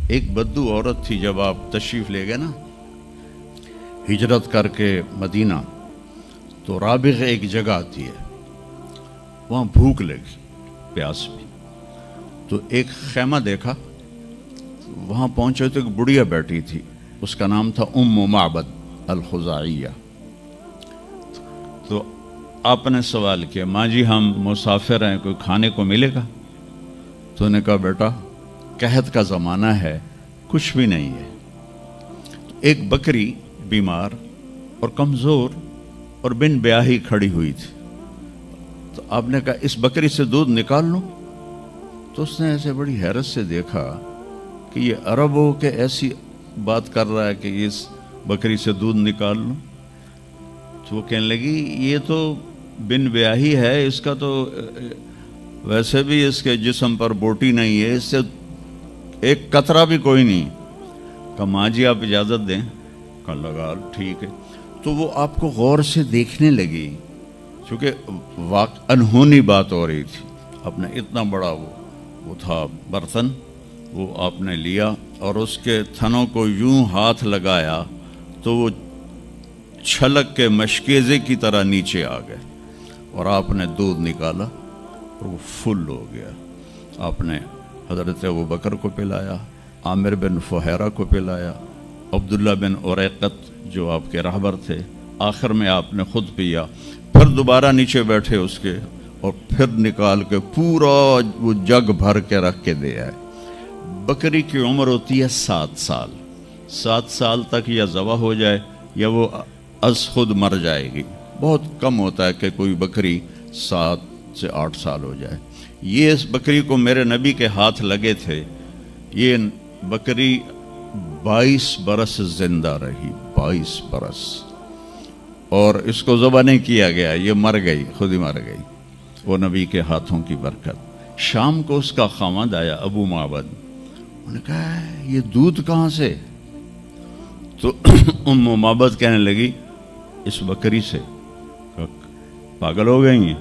ایک بدو عورت تھی، جب آپ تشریف لے گئے نا ہجرت کر کے مدینہ، تو رابغ ایک جگہ آتی ہے، وہاں بھوک لگی، پیاس بھی، تو ایک خیمہ دیکھا، وہاں پہنچے تو ایک بڑھیا بیٹھی تھی، اس کا نام تھا ام معبد الخزاعیہ۔ تو آپ نے سوال کیا، ماں جی ہم مسافر ہیں، کوئی کھانے کو ملے گا؟ تو انہوں نے کہا بیٹا قحط کا زمانہ ہے، کچھ بھی نہیں ہے۔ ایک بکری بیمار اور کمزور اور بن بیاہی کھڑی ہوئی تھی، تو آپ نے کہا اس بکری سے دودھ نکال لوں؟ تو اس نے ایسے بڑی حیرت سے دیکھا کہ یہ عرب ہو کہ ایسی بات کر رہا ہے کہ اس بکری سے دودھ نکال لوں؟ تو وہ کہنے لگی یہ تو بن بیاہی ہے، اس کا تو ویسے بھی اس کے جسم پر بوٹی نہیں ہے، اس سے ایک قطرہ بھی کوئی نہیں۔ کہا ماں جی آپ اجازت دیں؟ کہا لگا ٹھیک ہے۔ تو وہ آپ کو غور سے دیکھنے لگی، چونکہ انہونی بات ہو رہی تھی۔ آپ نے اتنا بڑا وہ تھا برتن، وہ آپ نے لیا اور اس کے تھنوں کو یوں ہاتھ لگایا تو وہ چھلک کے مشکیزے کی طرح نیچے آ گئے، اور آپ نے دودھ نکالا اور وہ فل ہو گیا۔ آپ نے حضرت ابوبکر کو پلایا، عامر بن فہیرہ کو پلایا، عبداللہ بن اریقت جو آپ کے رہبر تھے، آخر میں آپ نے خود پیا، پھر دوبارہ نیچے بیٹھے اس کے، اور پھر نکال کے پورا وہ جگ بھر کے رکھ کے دے آئے۔ بکری کی عمر ہوتی ہے 7 سال، 7 سال تک یا ذبح ہو جائے یا وہ از خود مر جائے گی۔ بہت کم ہوتا ہے کہ کوئی بکری 7 سے 8 سال ہو جائے۔ یہ اس بکری کو میرے نبی کے ہاتھ لگے تھے، یہ بکری 22 برس زندہ رہی، 22 برس، اور اس کو ذبح نہیں کیا گیا، یہ مر گئی، خود ہی مر گئی، وہ نبی کے ہاتھوں کی برکت۔ شام کو اس کا خامد آیا ابو معبد، انہوں نے کہا یہ دودھ کہاں سے؟ تو ام معبد کہنے لگی اس بکری سے۔ پاگل ہو گئی ہیں،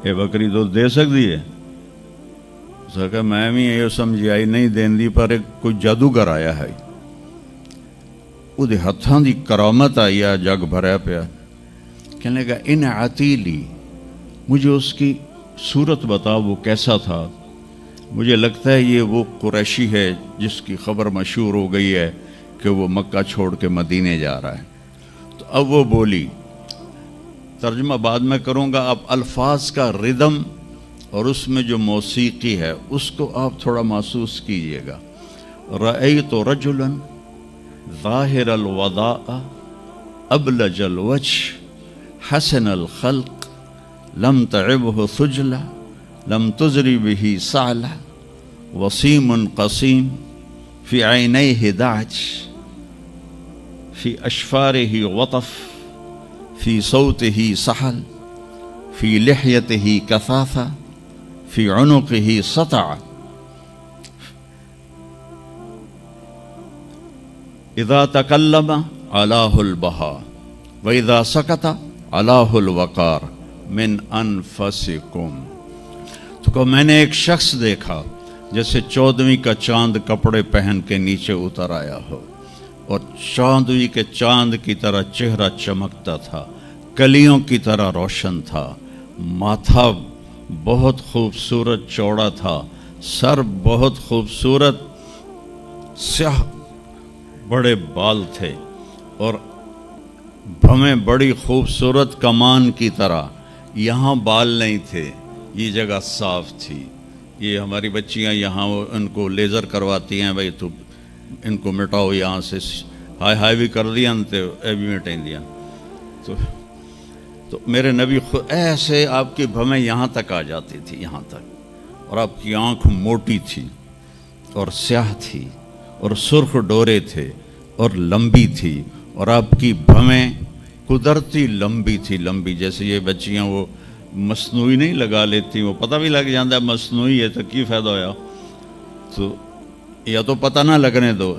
یہ بکری دودھ دے سکتی ہے؟ اس نے کہا میں بھی یہ سمجھی آئی نہیں دین دی، پر ایک کوئی جادوگر آیا ہے، وہ دے ہتھاں دی کرامت آئی ہے، جگ بھریا پیا۔ کہنے لگا ان عتیلی، مجھے اس کی صورت بتا، وہ کیسا تھا؟ مجھے لگتا ہے یہ وہ قریشی ہے جس کی خبر مشہور ہو گئی ہے کہ وہ مکہ چھوڑ کے مدینے جا رہا ہے۔ تو اب وہ بولی، ترجمہ بعد میں کروں گا، آپ الفاظ کا ردم اور اس میں جو موسیقی ہے اس کو آپ تھوڑا محسوس کیجئے گا۔ رأیت رجلا ظاہر الوداء ابلج الوجه حسن الخلق لم تعبه ثجلة لم تزری به سعلة وسیم قسیم فی عینیہ دعج فی اشفارہ وطف فی صوتہ سحل فی لحیتہ کثافہ فی عنقہ سطع اذا تکلم علاہ البہا واذا سکت علاہ الوقار من انفسکم۔ تو کہ میں نے ایک شخص دیکھا جیسے 14ویں کا چاند کپڑے پہن کے نیچے اتر آیا ہو، اور 14ویں کے چاند کی طرح چہرہ چمکتا تھا، کلیوں کی طرح روشن تھا، ماتھا بہت خوبصورت چوڑا تھا، سر بہت خوبصورت سیاہ بڑے بال تھے، اور بھویں بڑی خوبصورت کمان کی طرح، یہاں بال نہیں تھے، یہ جگہ صاف تھی۔ یہ ہماری بچیاں یہاں ان کو لیزر کرواتی ہیں، بھائی تو ان کو مٹاؤ یہاں سے، ہائی ہائی بھی کر دیا تو اے بھی مٹائیں دیا۔ تو میرے نبی خود ایسے آپ کی بھویں یہاں تک آ جاتی تھی، یہاں تک، اور آپ کی آنکھ موٹی تھی اور سیاہ تھی اور سرخ ڈورے تھے اور لمبی تھی، اور آپ کی بھویں قدرتی لمبی تھی، لمبی جیسے یہ بچیاں وہ مصنوعی نہیں لگا لیتی، وہ پتہ بھی لگ جاتا ہے مصنوعی ہے تو کی فائدہ ہویا، تو یا تو پتہ نہ لگنے دو،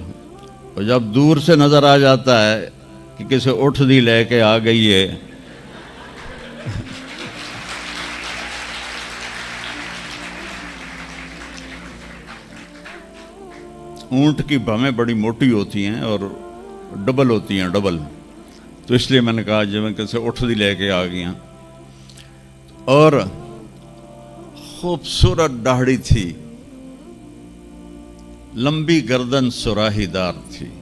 اور جب دور سے نظر آ جاتا ہے کہ کسی اٹھ دی لے کے آ گئی ہے اونٹ کی بھویں بڑی موٹی ہوتی ہیں اور ڈبل ہوتی ہیں، ڈبل، تو اس لیے میں نے کہا جب میں کیسے اٹھ دی لے کے آ گیا، اور خوبصورت داڑھی تھی، لمبی گردن سراہی دار تھی۔